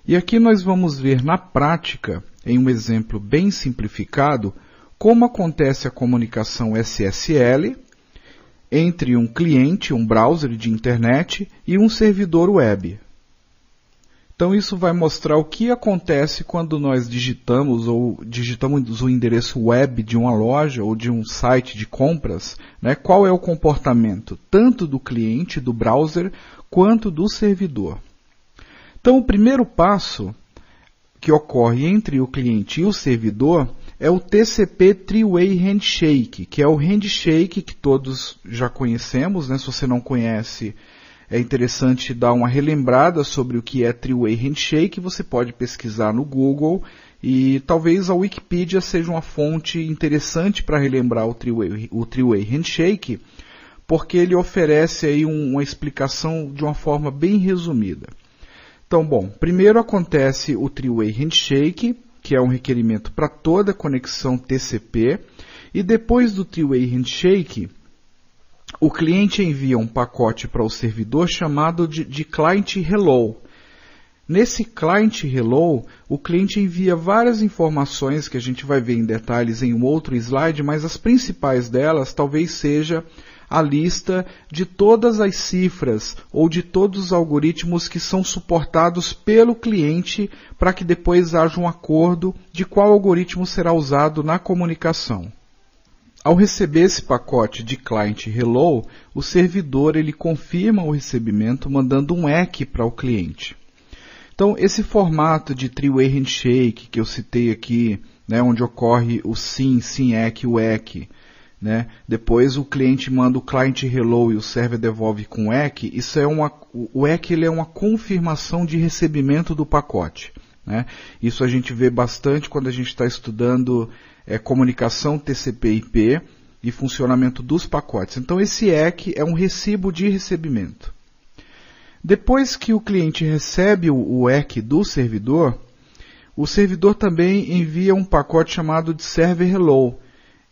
E aqui nós vamos ver na prática, em um exemplo bem simplificado, como acontece a comunicação SSL entre um cliente, um browser de internet e um servidor web. Então isso vai mostrar o que acontece quando nós digitamos o endereço web de uma loja ou de um site de compras, né? Qual é o comportamento tanto do cliente, do browser, quanto do servidor. Então o primeiro passo que ocorre entre o cliente e o servidor é o TCP Three-Way Handshake, que é o handshake que todos já conhecemos, né? Se você não conhece, é interessante dar uma relembrada sobre o que é Three-Way Handshake. Você pode pesquisar no Google e talvez a Wikipedia seja uma fonte interessante para relembrar o Three-Way Handshake, porque ele oferece aí uma explicação de uma forma bem resumida. Então, bom, primeiro acontece o Three-Way Handshake, que é um requerimento para toda conexão TCP, e depois do Three-Way Handshake, o cliente envia um pacote para o servidor chamado de client hello. Nesse client hello, o cliente envia várias informações que a gente vai ver em detalhes em um outro slide, mas as principais delas talvez seja a lista de todas as cifras ou de todos os algoritmos que são suportados pelo cliente para que depois haja um acordo de qual algoritmo será usado na comunicação. Ao receber esse pacote de client hello, o servidor ele confirma o recebimento mandando um EQ para o cliente. Então, esse formato de Three-Way Handshake que eu citei aqui, né, onde ocorre o SYN, SYN-EQ, o EQ, né, depois o cliente manda o client hello e o server devolve com EQ, o EQ ele é uma confirmação de recebimento do pacote. Né? Isso a gente vê bastante quando a gente está estudando comunicação TCP/IP e funcionamento dos pacotes. Então esse EQ é um recibo de recebimento. Depois que o cliente recebe o EQ do servidor, o servidor também envia um pacote chamado de server hello.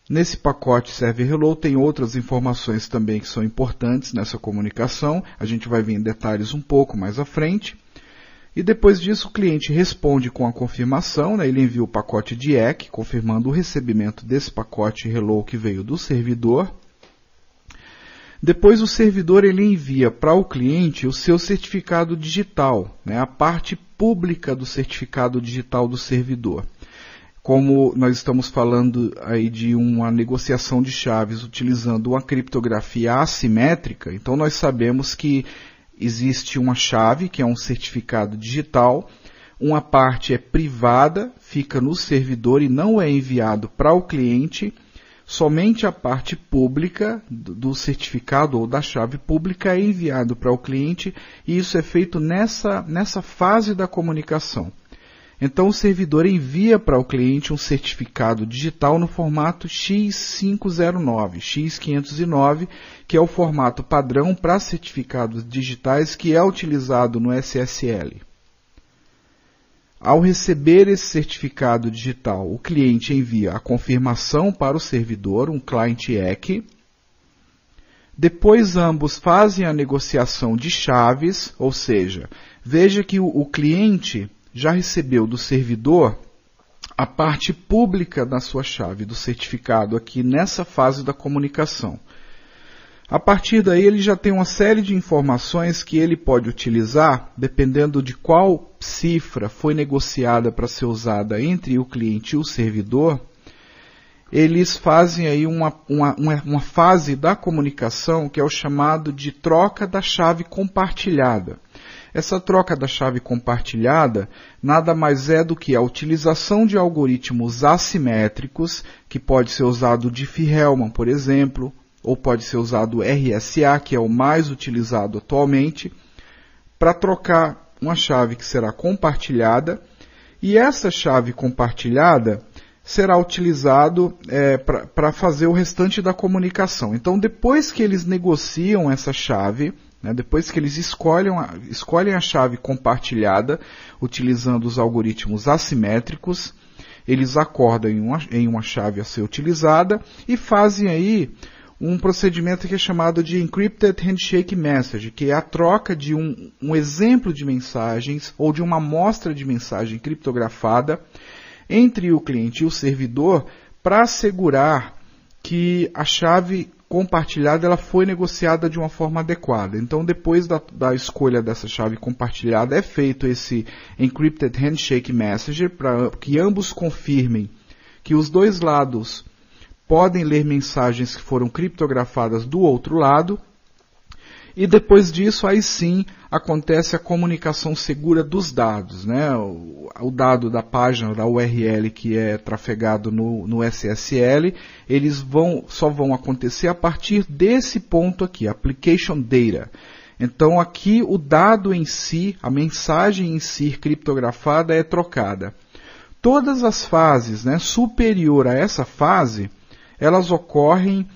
Nesse pacote server hello tem outras informações também que são importantes nessa comunicação. A gente vai ver em detalhes um pouco mais à frente. E depois disso o cliente responde com a confirmação, né? Ele envia o pacote de EQ, confirmando o recebimento desse pacote hello que veio do servidor. Depois o servidor ele envia para o cliente o seu certificado digital, né? A parte pública do certificado digital do servidor. Como nós estamos falando aí de uma negociação de chaves utilizando uma criptografia assimétrica, então nós sabemos que existe uma chave, que é um certificado digital, uma parte é privada, fica no servidor e não é enviado para o cliente, somente a parte pública do certificado ou da chave pública é enviado para o cliente e isso é feito nessa fase da comunicação. Então o servidor envia para o cliente um certificado digital no formato X509, X509, que é o formato padrão para certificados digitais que é utilizado no SSL. Ao receber esse certificado digital, o cliente envia a confirmação para o servidor, um client EQ. Depois ambos fazem a negociação de chaves, ou seja, veja que o cliente já recebeu do servidor a parte pública da sua chave do certificado aqui nessa fase da comunicação. A partir daí ele já tem uma série de informações que ele pode utilizar, dependendo de qual cifra foi negociada para ser usada entre o cliente e o servidor. Eles fazem aí uma fase da comunicação que é o chamado de troca da chave compartilhada. Essa troca da chave compartilhada nada mais é do que a utilização de algoritmos assimétricos, que pode ser usado o Diffie-Hellman, por exemplo, ou pode ser usado o RSA, que é o mais utilizado atualmente, para trocar uma chave que será compartilhada, e essa chave compartilhada será utilizado para fazer o restante da comunicação. Então, depois que eles negociam essa chave, depois que eles escolhem a chave compartilhada, utilizando os algoritmos assimétricos, eles acordam em uma chave a ser utilizada e fazem aí um procedimento que é chamado de Encrypted Handshake Message, que é a troca de um exemplo de mensagens ou de uma amostra de mensagem criptografada entre o cliente e o servidor para assegurar que a chave compartilhada ela foi negociada de uma forma adequada. Então, depois da escolha dessa chave compartilhada, é feito esse Encrypted Handshake Message para que ambos confirmem que os dois lados podem ler mensagens que foram criptografadas do outro lado, e depois disso, aí sim, acontece a comunicação segura dos dados, né? O dado da página, da URL que é trafegado no SSL, eles só vão acontecer a partir desse ponto aqui, Application Data. Então aqui o dado em si, a mensagem em si criptografada é trocada. Todas as fases, né, superior a essa fase, elas ocorrem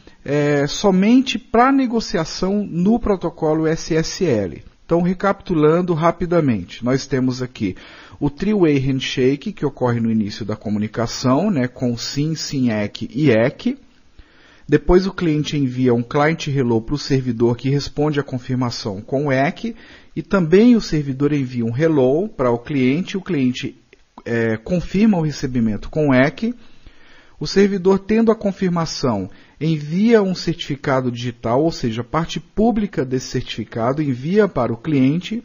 somente para negociação no protocolo SSL. Então, recapitulando rapidamente, nós temos aqui o three-way handshake, que ocorre no início da comunicação, né, com SYN, SYN-ACK e ACK. Depois o cliente envia um client hello para o servidor que responde à confirmação com o ACK, e também o servidor envia um hello para o cliente confirma o recebimento com o ACK. O servidor, tendo a confirmação, envia um certificado digital, ou seja, a parte pública desse certificado, envia para o cliente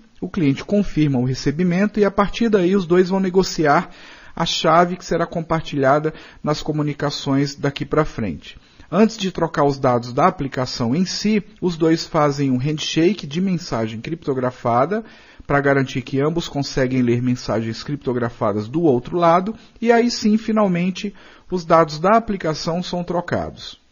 confirma o recebimento e a partir daí os dois vão negociar a chave que será compartilhada nas comunicações daqui para frente. Antes de trocar os dados da aplicação em si, os dois fazem um handshake de mensagem criptografada para garantir que ambos conseguem ler mensagens criptografadas do outro lado e aí sim, finalmente, os dados da aplicação são trocados.